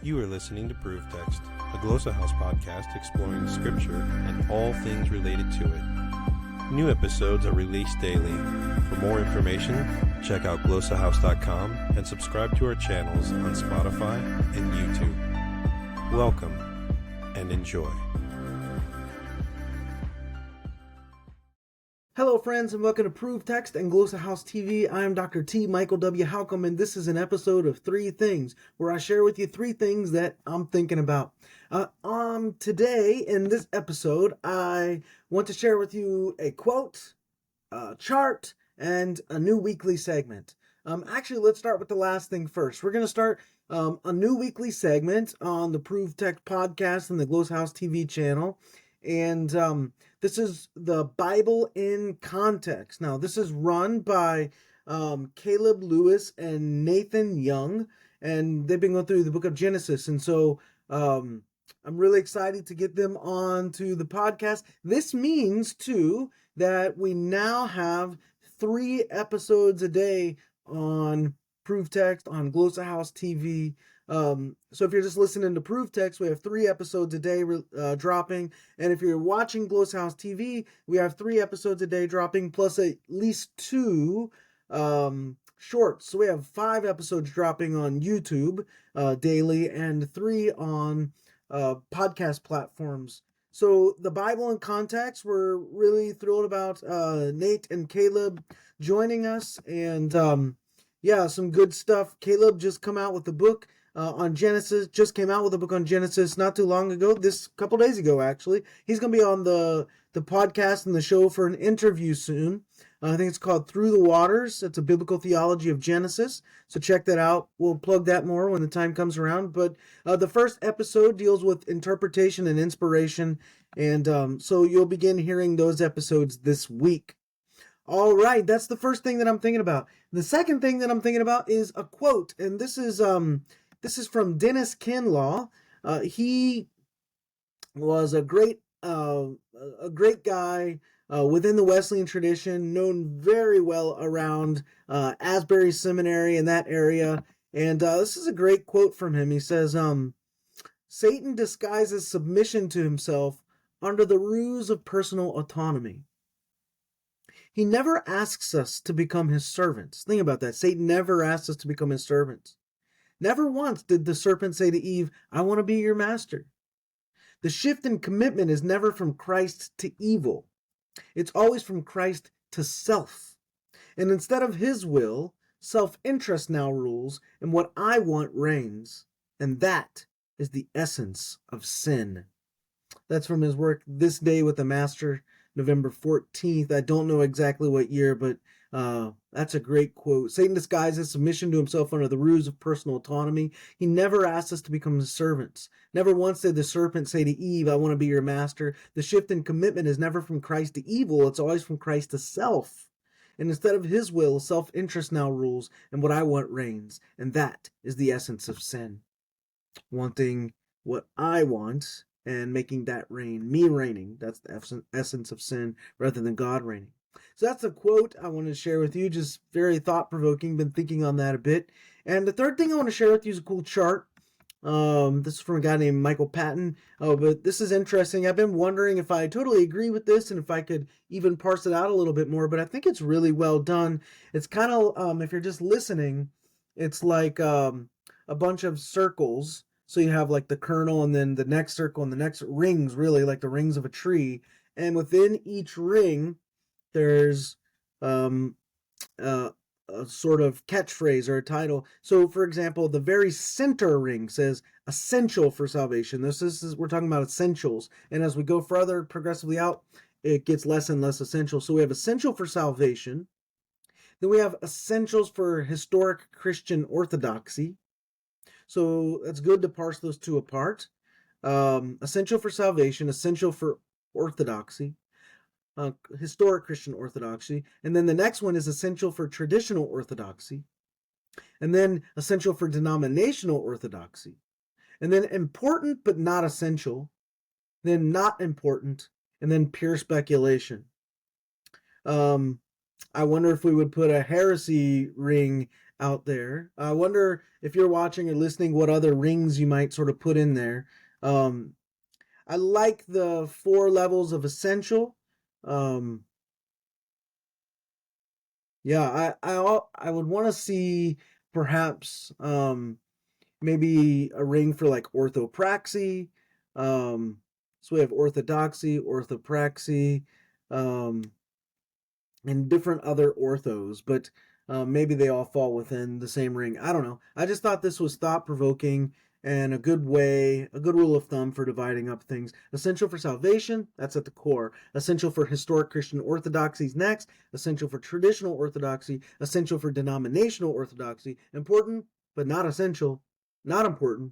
You are listening to Proof Text, a Glossa House podcast exploring Scripture and all things related to it. New episodes are released daily. For more information, check out glossahouse.com and subscribe to our channels on Spotify and YouTube. Welcome and enjoy. Hello friends and welcome to Proof Text and Glossa House TV. I am Dr. T. Michael W. Halcomb, and this is an episode of 3 Things, where I share with you 3 things that I'm thinking about. Today, in this episode, I want to share with you a quote, a chart, and a new weekly segment. Actually, let's start with the last thing first. We're going to start a new weekly segment on the Proof Text podcast and the Glossa House TV channel. And this is the Bible in Context. Now, this is run by Caleb Lewis and Nathan Young, and they've been going through the book of Genesis. And so I'm really excited to get them onto the podcast. This means, too, that we now have 3 episodes a day on Proof Text, on Glossa House TV. So if you're just listening to Proof Text, we have 3 episodes a day dropping. And if you're watching Glossa House TV, we have 3 episodes a day dropping, plus at least 2 shorts. So we have 5 episodes dropping on YouTube daily and 3 on podcast platforms. So the Bible in Context, we're really thrilled about Nate and Caleb joining us. And yeah, some good stuff. Caleb just come out with the book on Genesis, just came out with a book on Genesis not too long ago, this couple days ago actually. He's going to be on the podcast and the show for an interview soon. I think it's called Through the Waters. It's a biblical theology of Genesis, so check that out. We'll plug that more when the time comes around. But the first episode deals with interpretation and inspiration, and so you'll begin hearing those episodes this week. All right, that's the first thing that I'm thinking about. The second thing that I'm thinking about is a quote, and this is from Dennis Kinlaw. He was a great guy within the Wesleyan tradition, known very well around Asbury Seminary in that area. And this is a great quote from him. He says, Satan disguises submission to himself under the ruse of personal autonomy. He never asks us to become his servants. Think about that. Satan never asks us to become his servants. Never once did the serpent say to Eve, I want to be your master. The shift in commitment is never from Christ to evil. It's always from Christ to self. And instead of his will, self-interest now rules, and what I want reigns. And that is the essence of sin. That's from his work, This Day with the Master, November 14th. I don't know exactly what year, but that's a great quote. Satan disguises submission to himself under the ruse of personal autonomy. He never asks us to become his servants. Never once did the serpent say to Eve, I want to be your master. The shift in commitment is never from Christ to evil. It's always from Christ to self. And instead of his will, self-interest now rules, and what I want reigns. And that is the essence of sin. Wanting what I want and making that reign, me reigning. That's the essence of sin rather than God reigning. So that's a quote I want to share with you, just very thought-provoking, been thinking on that a bit. And the third thing I want to share with you is a cool chart. This is from a guy named Michael Patton. But this is interesting. I've been wondering if I totally agree with this and if I could even parse it out a little bit more, but I think it's really well done. It's kind of, if you're just listening, it's like a bunch of circles. So you have like the kernel and then the next circle and the next rings, really like the rings of a tree. And within each ring, there's a sort of catchphrase or a title. So, for example, the very center ring says essential for salvation. This is we're talking about essentials. And as we go further progressively out, it gets less and less essential. So we have essential for salvation. Then we have essentials for historic Christian orthodoxy. So it's good to parse those two apart. Essential for salvation, essential for orthodoxy, historic Christian orthodoxy. And then the next one is essential for traditional orthodoxy. And then essential for denominational orthodoxy. And then important but not essential. Then not important. And then pure speculation. I wonder if we would put a heresy ring out there. I wonder if you're watching or listening, what other rings you might sort of put in there. Um, I like the 4 levels of essential. Um, yeah, I would want to see perhaps maybe a ring for like orthopraxy. Um, so we have orthodoxy, orthopraxy, um, and different other orthos, but maybe they all fall within the same ring. I don't know. I just thought this was thought provoking and a good way, a good rule of thumb for dividing up things. Essential for salvation, that's at the core. Essential for historic Christian orthodoxy is next. Essential for traditional orthodoxy. Essential for denominational orthodoxy. Important, but not essential. Not important.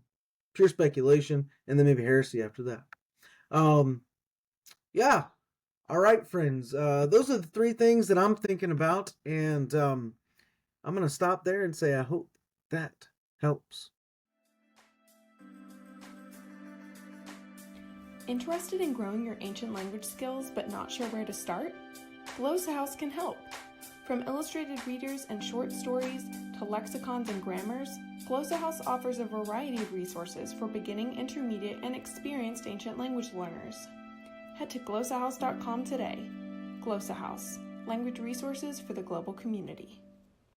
Pure speculation, and then maybe heresy after that. Um, yeah, all right, friends. Those are the 3 things that I'm thinking about, and I'm gonna stop there and say I hope that helps. Interested in growing your ancient language skills but not sure where to start? Glossa House can help. From illustrated readers and short stories to lexicons and grammars, Glossa House offers a variety of resources for beginning, intermediate, and experienced ancient language learners. Head to glossahouse.com today. Glossa House, language resources for the global community.